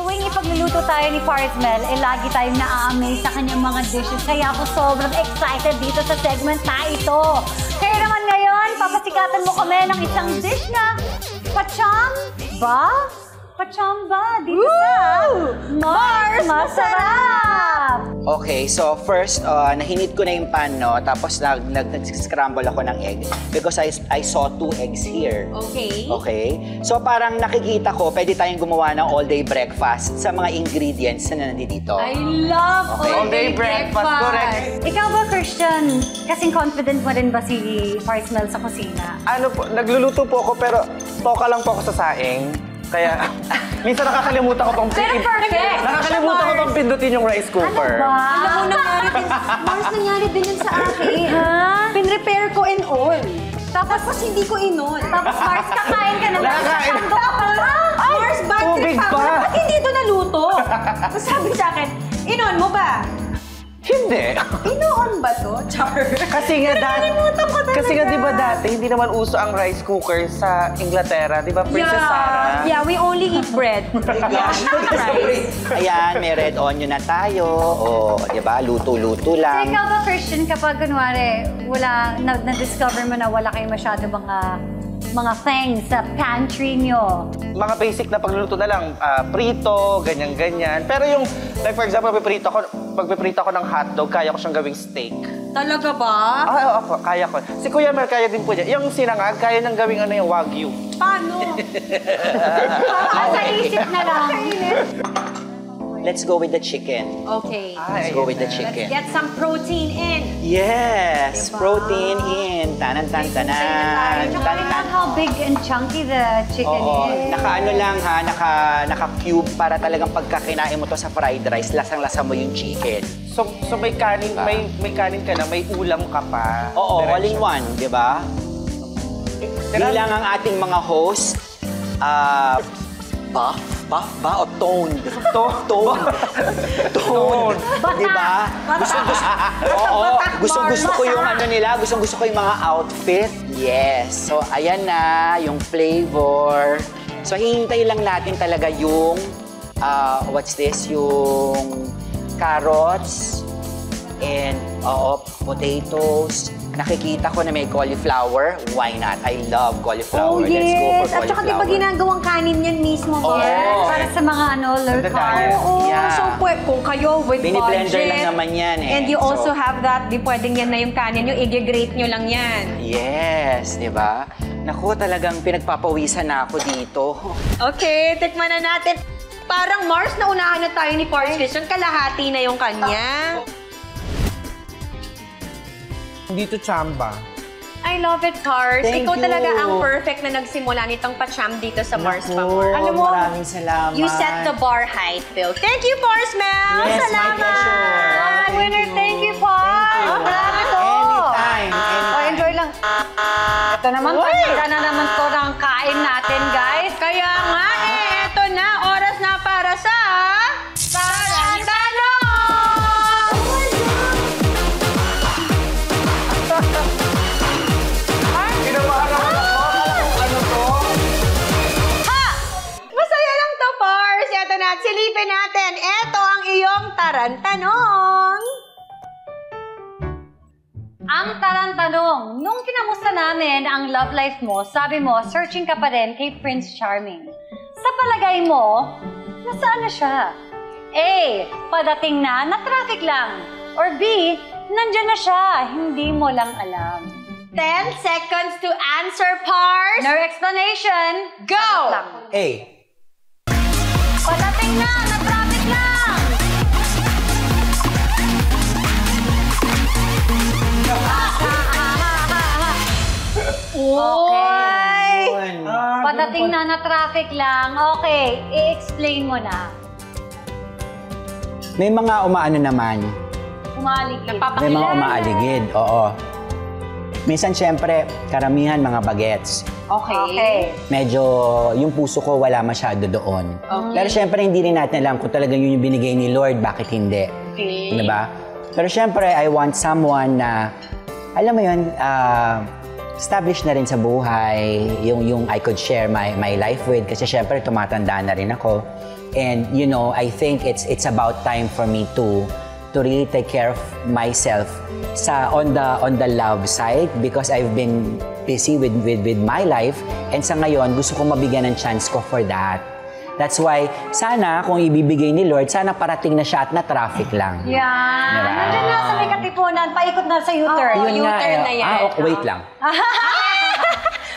tuwing ipagluluto tayo ni Parsmel, lagi tayong na-amaze sa kanyang mga dishes. Kaya ako sobrang excited dito sa segment na ito. Kaya naman ngayon, papasikatan mo kami ng isang dish na pachamba? Pachamba dito sa Mars Masarap! Okay, so first, nahinit ko na yung pan, no? Tapos nag-scramble ako ng egg because I saw 2 eggs here. Okay. Okay? So parang nakikita ko, pwede tayong gumawa ng all-day breakfast sa mga ingredients na nandito. I love all-day breakfast. Correct. Ikaw ba, Christian, kasing confident mo rin ba si Parsmel sa kusina? Ano po, nagluluto po ako pero toka lang po ako sa saing. Kaya, minsan nakakalimutan ko pang Pero perfect! Nakakalimutan ko pang pindutin yung rice cooker. Ano ba? Alam mo, Mars, nangyari din yun sa akin. Pin-repair ko and all. Tapos hindi ko inon. Tapos, Mars, kakain ka na. Nakakain. Sando ka pa. Mars, bad trip Tubig pa. pa. Ba't hindi ito naluto? Tapos sabi sa akin, inon mo ba? Hindi. Inoon ba to? Char. Kasi nga dati, Nakalimutan ko talaga. kasi nga di ba dati, hindi naman uso ang rice cooker sa Inglaterra. Di ba, Princess Sarah? Yeah, we only eat bread. Ayan, may red onion na tayo. O, di ba? Luto-luto So, lang. ikaw ba, Christian, kapag kunwari, na-discover mo na wala kayong masyado mga things sa pantry nyo? Mga basic na pagluluto na lang, prito, ganyan-ganyan. Pero yung, like for example, pag piprito ako ng hotdog, kaya ko siyang gawing steak. Talaga ba? Oo, kaya ko. Si Kuya Mer, kaya din po niya. Yung sinangag, kaya niyang gawing ano yung wagyu. Paano? Sa isip na lang. Let's go with the chicken. Okay. Let's go with the Let's chicken. get some protein in. Yes! Diba? Protein in. Tanan-tan-tanan. Tsaka I love how big and chunky the chicken Oo, is. naka-ano lang ha, naka-cube para talagang pagkakinain mo to sa fried rice, lasang-lasa mo yung chicken. So may kanin, may kanin ka na, may ulam ka pa. Oo, all in Diretso. one, di ba? Bilang ang ating mga host, buff ba o toned? Toned. Di ba? Gusto ko yung ano nila, gusto ko yung mga outfit. Yes. So, ayan na, yung flavor. So, hihintay lang natin talaga yung, what's this? Yung carrots and, potatoes. Nakikita ko na may cauliflower. Why not? I love cauliflower. Oh, Let's go for yes. cauliflower. At saka di ba ginagawang kanin yan mismo, Oo. Mars? Para sa mga low Sa carb. diet. Oo, Yeah. so kung kayo with Bini-blender budget, lang naman yan eh. and you also So, have that, di pwedeng yan na yung kanin nyo, i-grate nyo lang yan. yes, di ba? Naku, talagang pinagpapawisan na ako dito. Okay, tikman na natin. Parang Mars, naunahan na tayo ni Pars Christian, kalahati na yung kanya. Dito chamba. I love it, Pars. Thank Ikaw you. talaga ang perfect na nagsimula nitong pacham dito sa Mars Naku, Pamor. Alam mo, maraming salamat. you set the bar high, Phil. Thank you, Pars Mel! Yes, my Salamat! pleasure. Winner, thank you, Paul! Anytime. Enjoy lang. Ito naman, pagkita na naman to ng kain natin, guys. Kaya nga eto na, oras na para sa... Tarantano! Ha! Masaya lang to, Pars. Eto na, silipin natin. Eto ang iyong tarantanong. Ang tarantanong, nung kinamusta namin ang love life mo, sabi mo, searching ka pa rin kay Prince Charming. Sa palagay mo, nasaan na siya? A. Padating na traffic lang. Or B. Nandyan na siya, hindi mo lang alam. 10 seconds to answer, Pars. No explanation. Go! Sagot lang. Padating na traffic lang. Okay. Padating na traffic lang. Okay, i-explain mo na. May mga umaano naman. Umaligid. May mga umaaligid, oo. Minsan, syempre, karamihan mga bagets. Okay. Medyo, yung puso ko wala masyado doon. Pero syempre, hindi rin natin alam kung talagang yun yung binigay ni Lord, bakit hindi. Okay. Diba? Pero syempre, I want someone na, alam mo yun, established na rin sa buhay, yung I could share my life with. Kasi syempre, tumatanda na rin ako. And you know, I think it's about time for me to really take care of myself on the love side because I've been busy with my life, and sa ngayon gusto ko mabigyan ng chance ko for that. That's why sana kung ibibigay ni Lord, sana parating na siya at na traffic lang. Yan. Diba? Nandiyan na sa may Katipunan, paikot na sa U-turn. Yun nga, U-turn na yan. wait lang.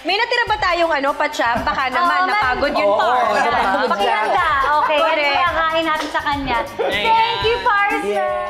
May natira ba tayong Pacham? Baka naman, napagod yun Oo, po. napagod siya. Pakihanda. Okay, yan Correct. yung kakain natin sa kanya. Thank you, Parcel. Yeah.